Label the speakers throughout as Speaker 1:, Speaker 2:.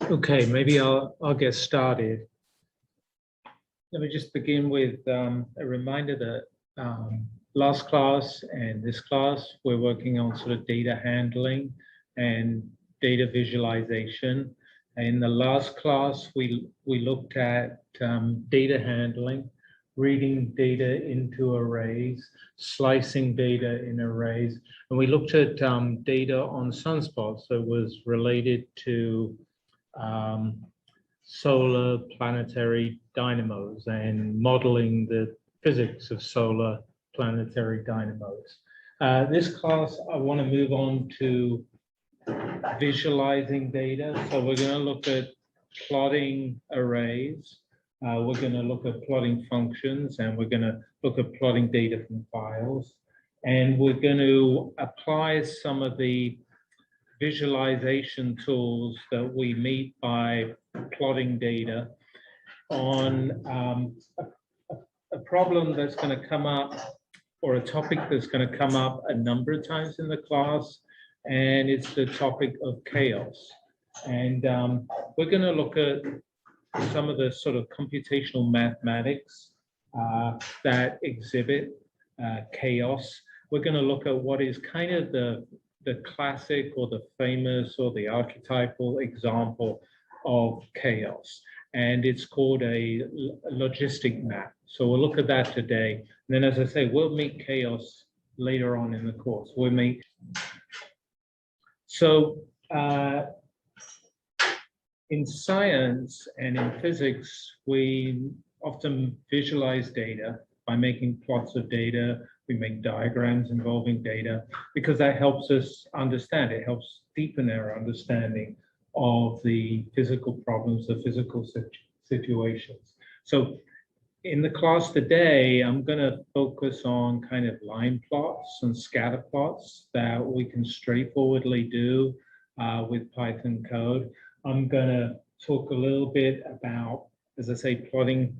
Speaker 1: Okay, maybe I'll get started. Let me just begin with a reminder that last class and this class, we're working on sort of data handling and data visualization. In the last class, we looked at data handling, reading data into arrays, slicing data in arrays, and we looked at data on sunspots that was related to solar planetary dynamos and modeling the physics of solar planetary dynamos. This class, I want to move on to visualizing data. So we're going to look at plotting arrays. We're going to look at plotting functions, and we're going to look at plotting data from files. And we're going to apply some of the visualization tools that we meet by plotting data on a problem that's going to come up, or a topic that's going to come up a number of times in the class, and it's the topic of chaos. And we're going to look at some of the sort of computational mathematics that exhibit chaos. We're going to look at what is kind of the classic or the famous or the archetypal example of chaos, and it's called a logistic map. So we'll look at that today. And then, as I say, we'll meet chaos later on in the course. We'll meet. So in science and in physics, we often visualize data by making plots of data. We make diagrams involving data because that helps us understand. It helps deepen our understanding of the physical problems, the physical situations. So in the class today, I'm going to focus on kind of line plots and scatter plots that we can straightforwardly do with Python code. I'm going to talk a little bit about, as I say, plotting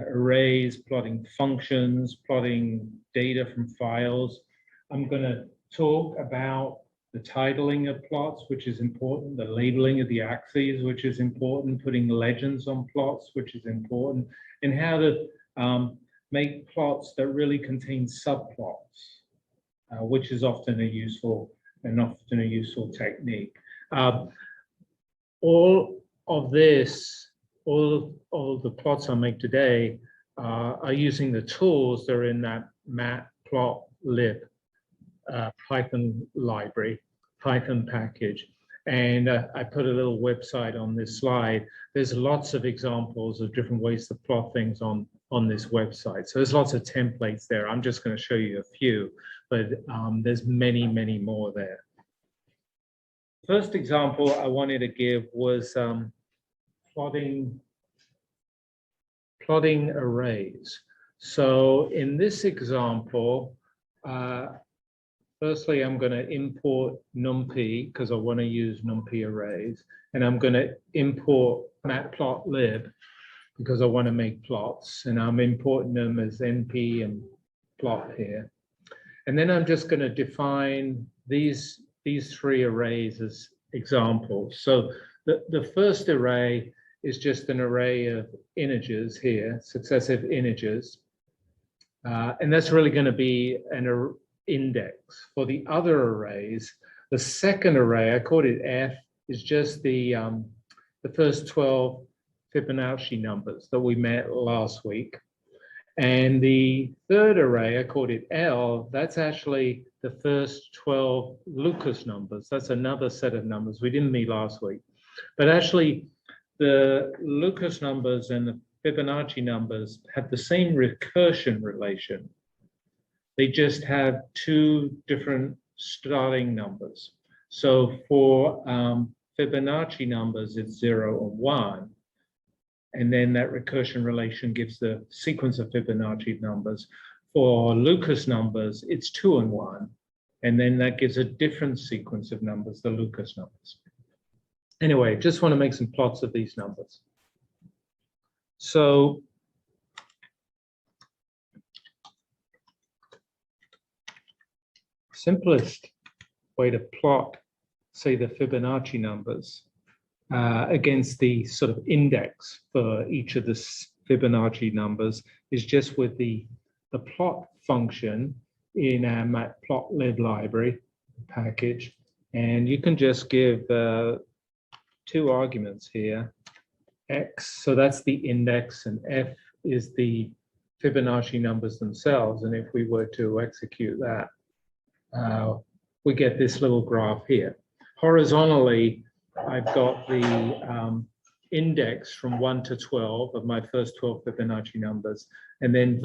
Speaker 1: arrays, plotting functions, plotting data from files. I'm going to talk about the titling of plots, which is important, the labeling of the axes, which is important, putting legends on plots, which is important, and how to make plots that really contain subplots, which is often a useful technique. All of this, all the plots I make today are using the tools that are in that matplotlib Python library, Python package. And I put a little website on this slide. There's lots of examples of different ways to plot things on this website. So there's lots of templates there. I'm just going to show you a few, but there's many, many more there. First example I wanted to give was plotting arrays. So in this example, firstly, I'm going to import NumPy because I want to use NumPy arrays, and I'm going to import matplotlib because I want to make plots, and I'm importing them as np and plot here. And then I'm just going to define these three arrays as examples. So the first array is just an array of integers here, successive integers. And that's really going to be an index. For the other arrays, the second array, I called it F, is just the first 12 Fibonacci numbers that we met last week. And the third array, I called it L, that's actually the first 12 Lucas numbers. That's another set of numbers we didn't meet last week. But actually, the Lucas numbers and the Fibonacci numbers have the same recursion relation. They just have two different starting numbers. So for Fibonacci numbers, it's 0 and 1. And then that recursion relation gives the sequence of Fibonacci numbers. For Lucas numbers, it's 2 and 1. And then that gives a different sequence of numbers, the Lucas numbers. Anyway, just want to make some plots of these numbers. So simplest way to plot, say, the Fibonacci numbers against the sort of index for each of the Fibonacci numbers is just with the plot function in our matplotlib library package. And you can just give 2 arguments here, x, so that's the index, and f is the Fibonacci numbers themselves. And if we were to execute that, we get this little graph here. Horizontally, I've got the index from 1 to 12 of my first 12 Fibonacci numbers. And then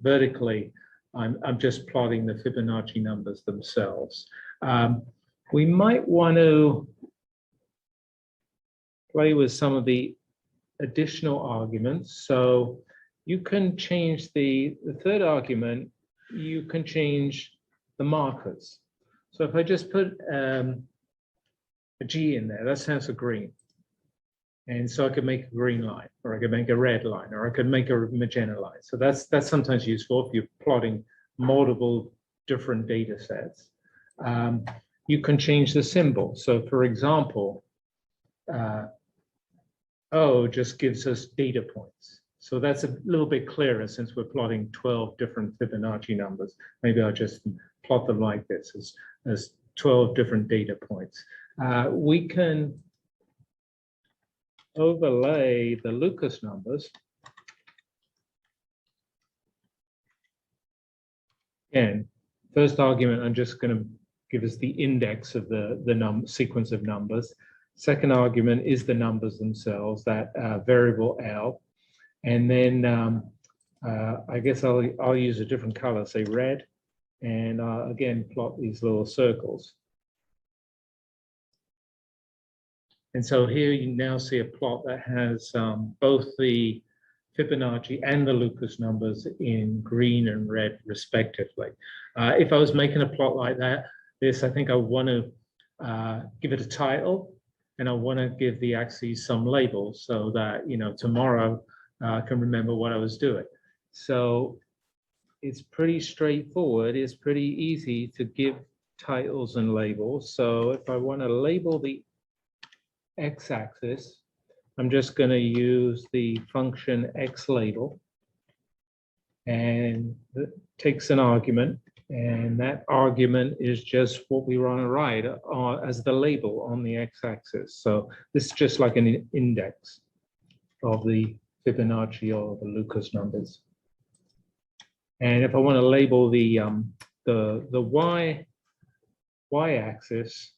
Speaker 1: vertically, I'm just plotting the Fibonacci numbers themselves. We might want to play with some of the additional arguments. So you can change the third argument, you can change the markers. So if I just put a G in there, that stands for green. And so I could make a green line, or I could make a red line, or I could make a magenta line. So that's sometimes useful if you're plotting multiple different data sets. You can change the symbol. So for example, O just gives us data points. So that's a little bit clearer since we're plotting 12 different Fibonacci numbers. Maybe I'll just plot them like this as 12 different data points. We can overlay the Lucas numbers. Again, first argument, I'm just going to give us the index of the sequence of numbers. Second argument is the numbers themselves, that variable L. And then I guess I'll use a different color, say red, and again, plot these little circles. And so here you now see a plot that has both the Fibonacci and the Lucas numbers in green and red respectively. If I was making a plot like this, I think I want to give it a title, and I want to give the axes some labels so that, you know, tomorrow I can remember what I was doing. So it's pretty straightforward. It's pretty easy to give titles and labels. So if I want to label the x-axis, I'm just going to use the function xLabel, and it takes an argument, and that argument is just what we want to write as the label on the x-axis. So this is just like an index of the Fibonacci or the Lucas numbers. And if I want to label the y-axis,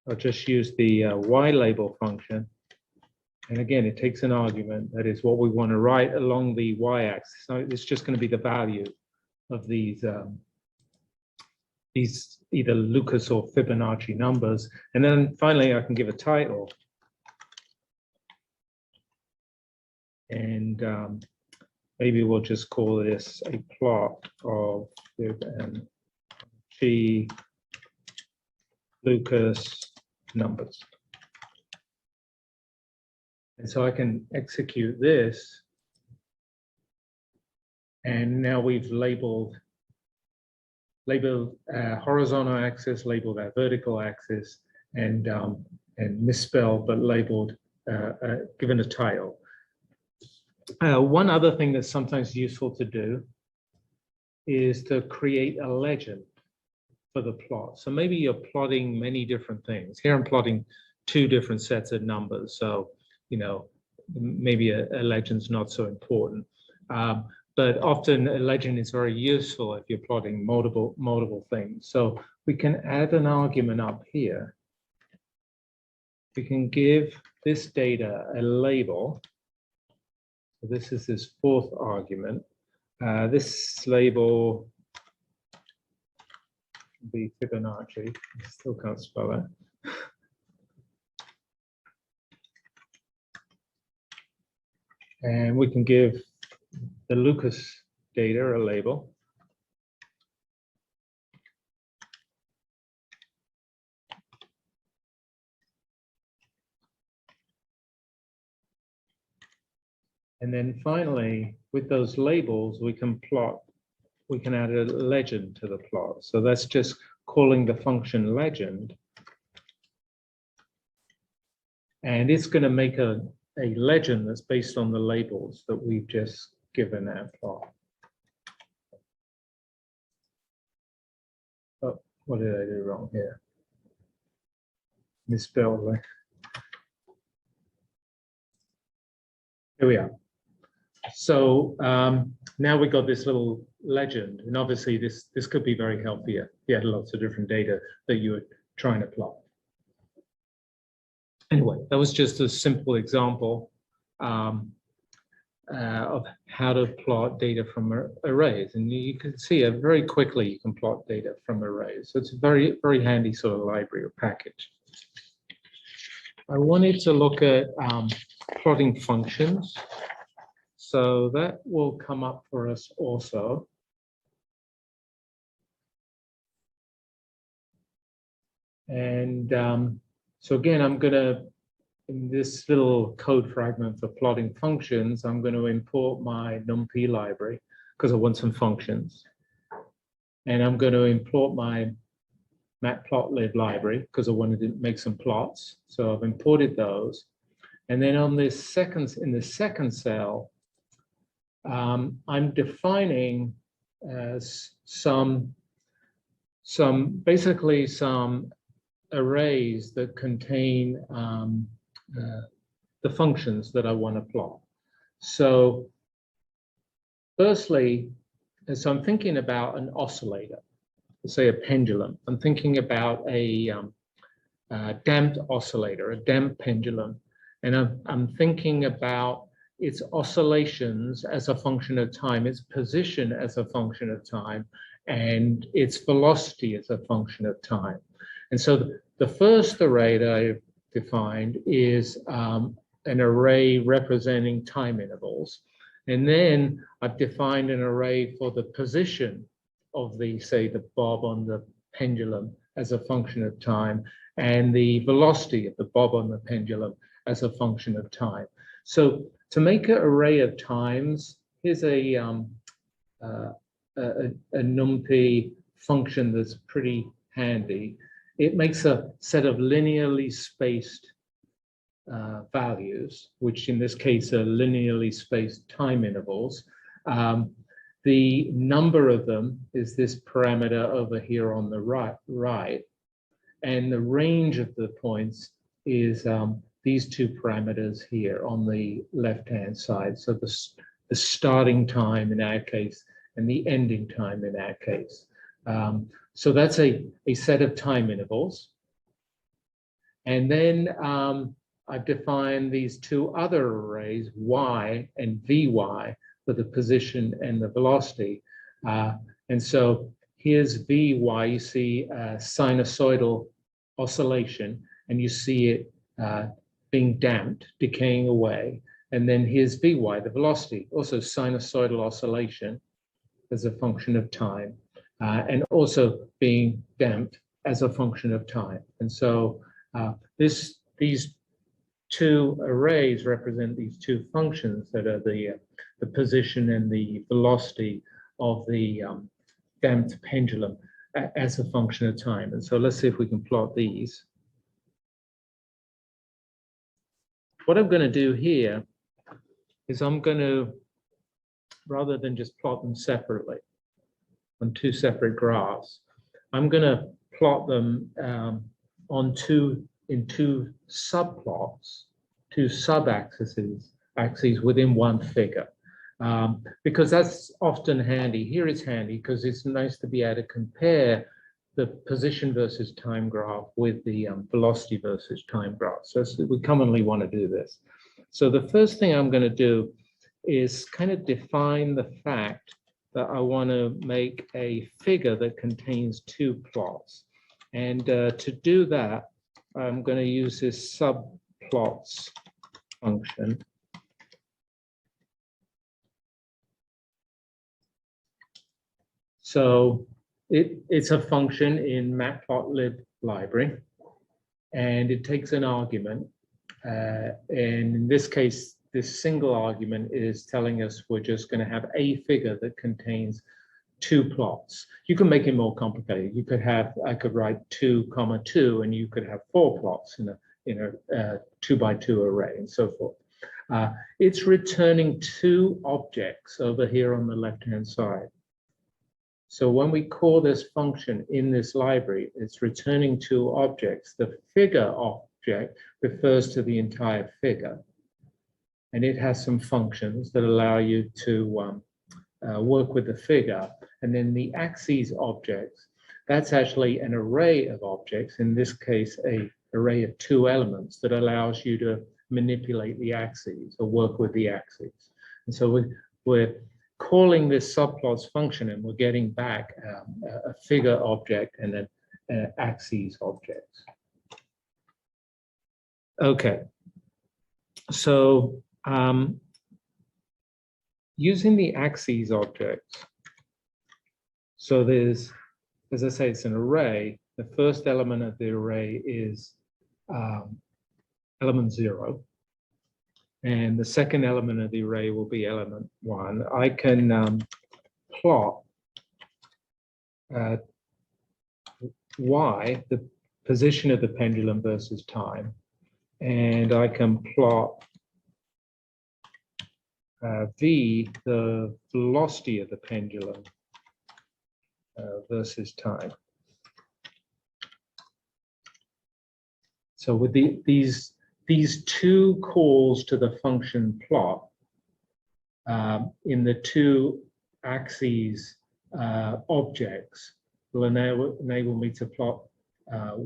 Speaker 1: I'll just use the ylabel function. And again, it takes an argument. That is what we want to write along the y-axis. So it's just going to be the value of these either Lucas or Fibonacci numbers. And then finally, I can give a title. And maybe we'll just call this a plot of Fibonacci Lucas numbers. And so I can execute this. And now we've labeled our horizontal axis, labeled our vertical axis, and misspelled, but labeled, given a title. One other thing that's sometimes useful to do is to create a legend for the plot. So maybe you're plotting many different things. Here I'm plotting 2 different sets of numbers. So, you know, maybe a legend's not so important. But often a legend is very useful if you're plotting multiple things. So we can add an argument up here. We can give this data a label. So this is this 4th argument. This label will be Fibonacci. I still can't spell that. And we can give the Lucas data a label. And then finally, with those labels, we can add a legend to the plot. So that's just calling the function legend And it's going to make a legend that's based on the labels that we've just given our plot. Oh, what did I do wrong here? Misspelled. Right? Here we are. So now we got this little legend, and obviously this could be very helpful. You had lots of different data that you were trying to plot. Anyway, that was just a simple example of how to plot data from arrays, and you can see very quickly you can plot data from arrays. So it's a very, very handy sort of library or package. I wanted to look at plotting functions. So that will come up for us also. And so again, I'm going to, in this little code fragment for plotting functions, I'm going to import my NumPy library because I want some functions. And I'm going to import my matplotlib library because I wanted to make some plots. So I've imported those. And then on this in the second cell, I'm defining basically some arrays that contain the functions that I want to plot. So firstly, so I'm thinking about an oscillator, say a pendulum. I'm thinking about a damped oscillator, a damped pendulum. And I'm thinking about its oscillations as a function of time, its position as a function of time, and its velocity as a function of time. And so the first array that I've defined is an array representing time intervals. And then I've defined an array for the position of say, the bob on the pendulum as a function of time, and the velocity of the bob on the pendulum as a function of time. So to make an array of times, here's a NumPy function that's pretty handy. It makes a set of linearly spaced values, which in this case are linearly spaced time intervals. The number of them is this parameter over here on the right, and the range of the points is these two parameters here on the left-hand side. So the starting time in our case and the ending time in our case. So that's a set of time intervals. And then I've defined these two other arrays, y and vy, for the position and the velocity. And so here's vy, you see a sinusoidal oscillation, and you see it being damped, decaying away. And then here's vy, the velocity, also sinusoidal oscillation as a function of time, and also being damped as a function of time. And so these two arrays represent these two functions that are the position and the velocity of the damped pendulum as a function of time. And so let's see if we can plot these. What I'm going to do here is I'm going to, rather than just plot them separately on two separate graphs, I'm going to plot them in two subplots, two sub-axes within one figure. Because that's often handy. Here it's handy because it's nice to be able to compare the position versus time graph with the velocity versus time graph. So we commonly want to do this. So the first thing I'm going to do is kind of define the fact that I want to make a figure that contains two plots. And to do that, I'm going to use this subplots function. So it's a function in matplotlib library, and it takes an argument. And in this case, this single argument is telling us we're just going to have a figure that contains two plots. You can make it more complicated. You could have, I could write 2, 2, and you could have 4 plots 2x2 array and so forth. It's returning two objects over here on the left-hand side. So when we call this function in this library, it's returning two objects. The figure object refers to the entire figure, and it has some functions that allow you to work with the figure. And then the axes objects, that's actually an array of objects, in this case, an array of two elements that allows you to manipulate the axes or work with the axes. And so we're calling this subplots function, and we're getting back a figure object and an axes object. Okay, so using the axes object, so there's, as I say, it's an array. The first element of the array is element 0. And the second element of the array will be element 1. I can plot y, the position of the pendulum versus time. And I can plot v, the velocity of the pendulum versus time. So with these two calls to the function plot in the two axes objects will enable me to plot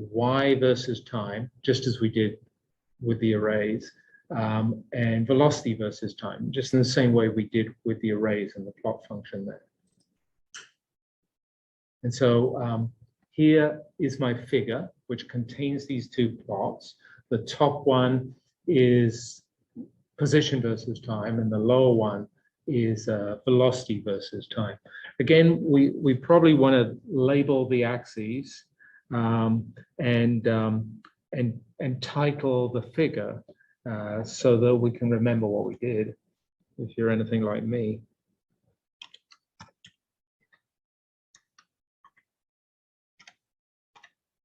Speaker 1: y versus time, just as we did with the arrays, and velocity versus time, just in the same way we did with the arrays and the plot function there. And so here is my figure, which contains these two plots. The top one is position versus time, and the lower one is velocity versus time. Again, we probably want to label the axes and title the figure so that we can remember what we did, if you're anything like me.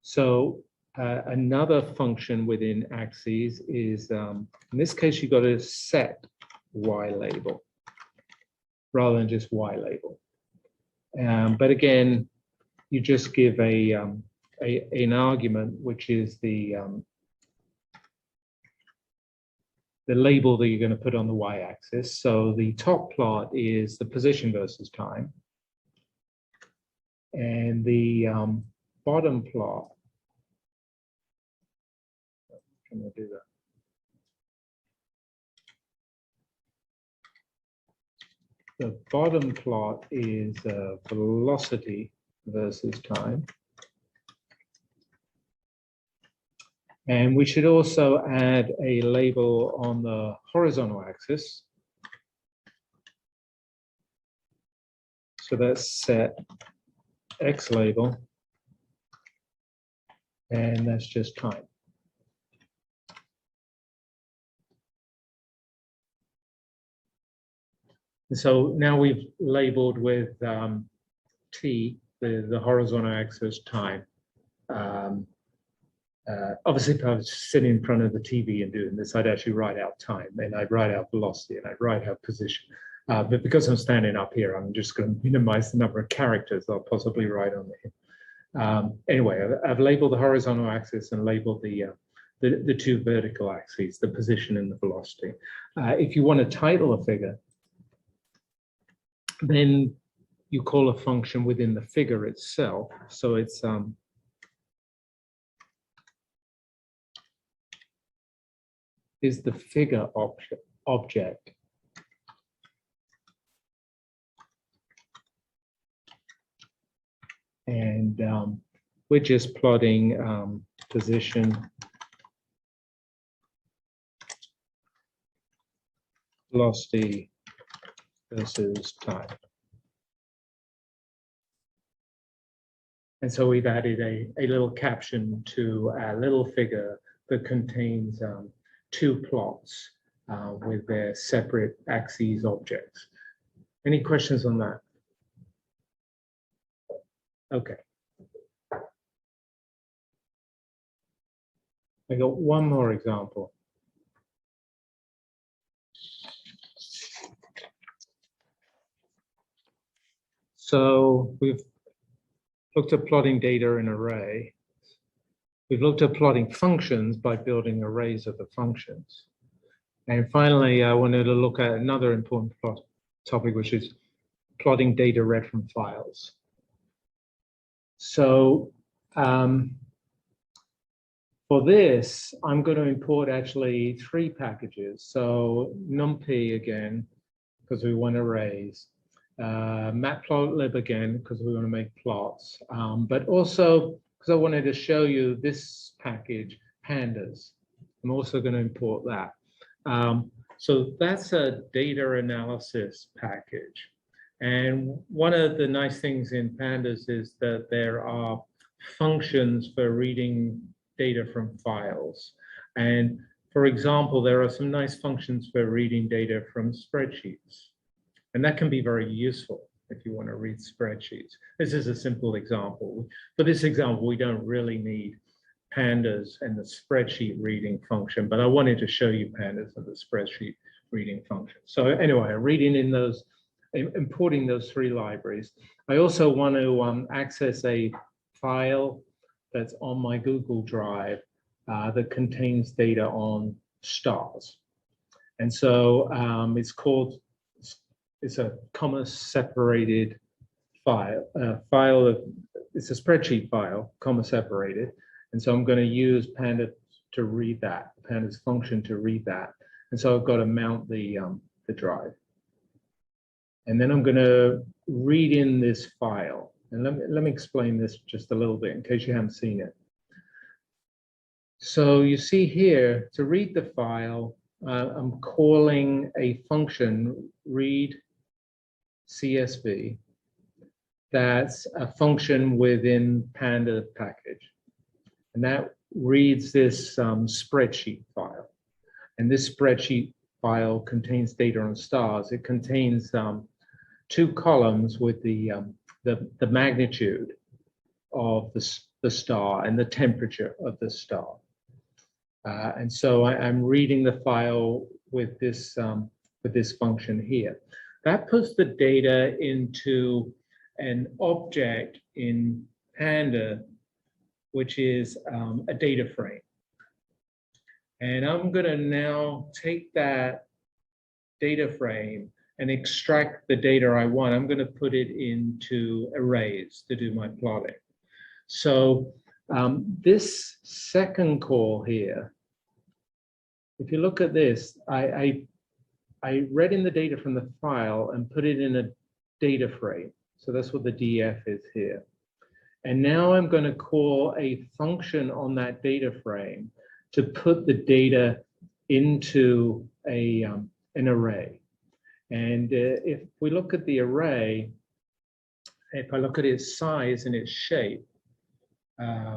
Speaker 1: So another function within axes is, in this case, you've got to set y label rather than just y label. But again, you just give an argument, which is the label that you're going to put on the y-axis. So the top plot is the position versus time, and the bottom plot. Can I do that? The bottom plot is velocity versus time. And we should also add a label on the horizontal axis. So that's set X label, and that's just time. So now we've labeled with T, the horizontal axis, time. Obviously, if I was sitting in front of the TV and doing this, I'd actually write out time, and I'd write out velocity, and I'd write out position. But because I'm standing up here, I'm just going to minimize the number of characters I'll possibly write on there. Anyway, I've labeled the horizontal axis and labeled the two vertical axes, the position and the velocity. If you want to title a figure, then you call a function within the figure itself. So it's is the figure object. And we're just plotting position, velocity versus time. And so we've added a little caption to our little figure that contains two plots with their separate axes objects. Any questions on that? Okay. I got one more example. So we've looked at plotting data in array. We've looked at plotting functions by building arrays of the functions. And finally, I wanted to look at another important topic, which is plotting data read from files. So for this, I'm going to import actually 3 packages. So numpy again, because we want arrays. Matplotlib again, because we want to make plots. But also, because I wanted to show you this package, pandas. I'm also going to import that. So that's a data analysis package. And one of the nice things in pandas is that there are functions for reading data from files. And for example, there are some nice functions for reading data from spreadsheets. And that can be very useful if you want to read spreadsheets. This is a simple example. For this example, we don't really need pandas and the spreadsheet reading function, but I wanted to show you pandas and the spreadsheet reading function. So anyway, reading in those, importing those 3 libraries. I also want to access a file that's on my Google Drive that contains data on stars. And so it's a comma separated file, it's a spreadsheet file, comma separated. And so I'm going to use Panda to read that, Panda's function to read that. And so I've got to mount the drive. And then I'm going to read in this file. And let me explain this just a little bit in case you haven't seen it. So you see here, to read the file, I'm calling a function, read CSV. That's a function within Panda package. And that reads this spreadsheet file. And this spreadsheet file contains data on stars. It contains 2 columns with the magnitude of the star and the temperature of the star. And so I'm reading the file with this function here. That puts the data into an object in Panda, which is a data frame. And I'm going to now take that data frame and extract the data I want. I'm going to put it into arrays to do my plotting. So this second call here, if you look at this, I read in the data from the file and put it in a data frame. So that's what the DF is here. And now I'm going to call a function on that data frame to put the data into an array. And if we look at the array, if I look at its size and its shape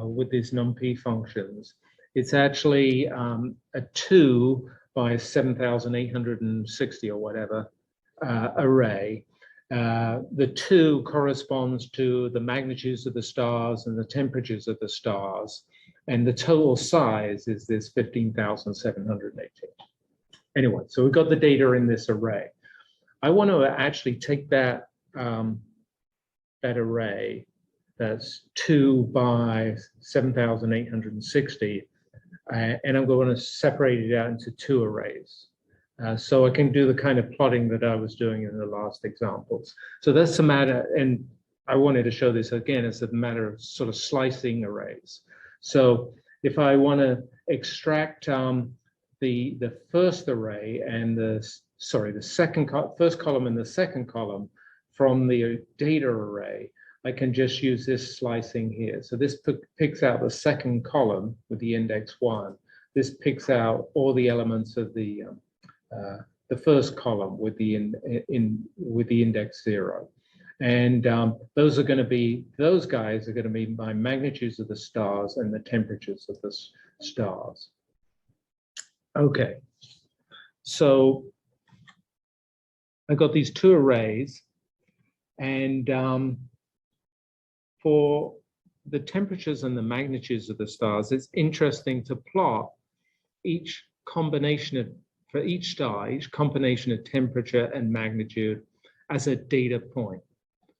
Speaker 1: with these numpy functions, it's actually a 2 by 7,860 or whatever array. The 2 corresponds to the magnitudes of the stars and the temperatures of the stars. And the total size is this 15,718. Anyway, so we've got the data in this array. I want to actually take that, that array, that's 2 by 7,860, and I'm going to separate it out into 2 arrays. So I can do the kind of plotting that I was doing in the last examples. So that's the matter, and I wanted to show this again as a matter of sort of slicing arrays. So if I want to extract the first array and first column and the second column from the data array, I can just use this slicing here. So this picks out the second column with the index 1. This picks out all the elements of the first column with the index 0. And those guys are going to be my magnitudes of the stars and the temperatures of the stars. Okay, so I've got these 2 arrays, and for the temperatures and the magnitudes of the stars, it's interesting to plot each combination of, for each star, each combination of temperature and magnitude as a data point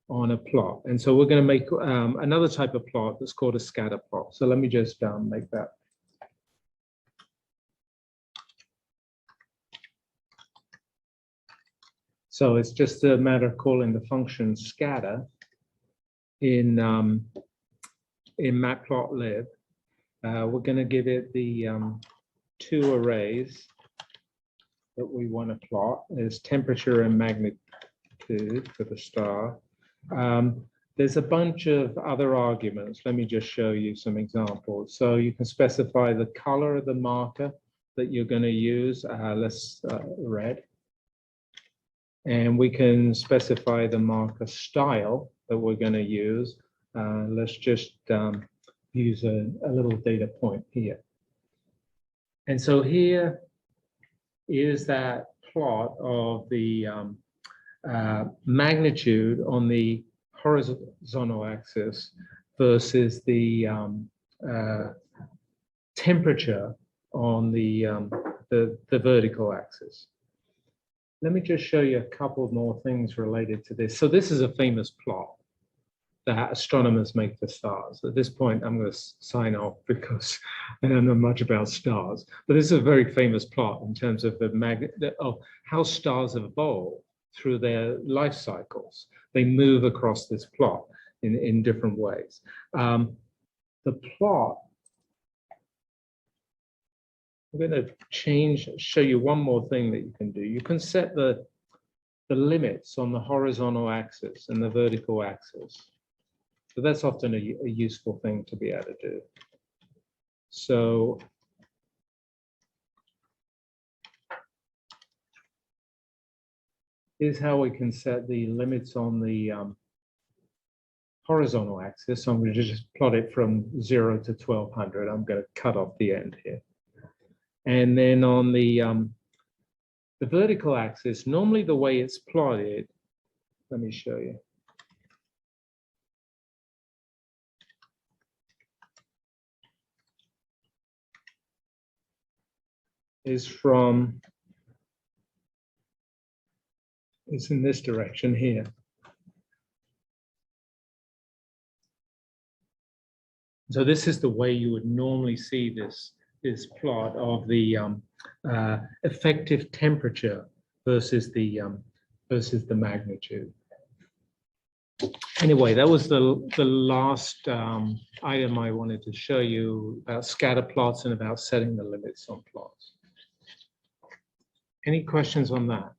Speaker 1: on a plot. And so we're going to make another type of plot that's called a scatter plot. So let me just make that. So it's just a matter of calling the function scatter in matplotlib. We're going to give it the two arrays that we want to plot. There's temperature and magnitude for the star. There's a bunch of other arguments. Let me just show you some examples. So you can specify the color of the marker that you're going to use. Let's red. And we can specify the marker style that we're going to use. Let's just use a little data point here. And so here is that plot of the magnitude on the horizontal axis versus the temperature on the vertical axis. Let me just show you a couple more things related to this. So this is a famous plot that astronomers make for stars. At this point, I'm going to sign off because I don't know much about stars. But this is a very famous plot in terms of of how stars have evolved through their life cycles. They move across this plot in different ways. The plot, I'm going to show you one more thing that you can do. You can set the limits on the horizontal axis and the vertical axis. So that's often a useful thing to be able to do. So here's how we can set the limits on the horizontal axis. So I'm going to just plot it from 0 to 1200. I'm going to cut off the end here. And then on the vertical axis, normally the way it's plotted, let me show you. Is from, it's in this direction here. So this is the way you would normally see this plot of the effective temperature versus the magnitude. Anyway, that was the last item I wanted to show you about scatter plots and about setting the limits on plots. Any questions on that?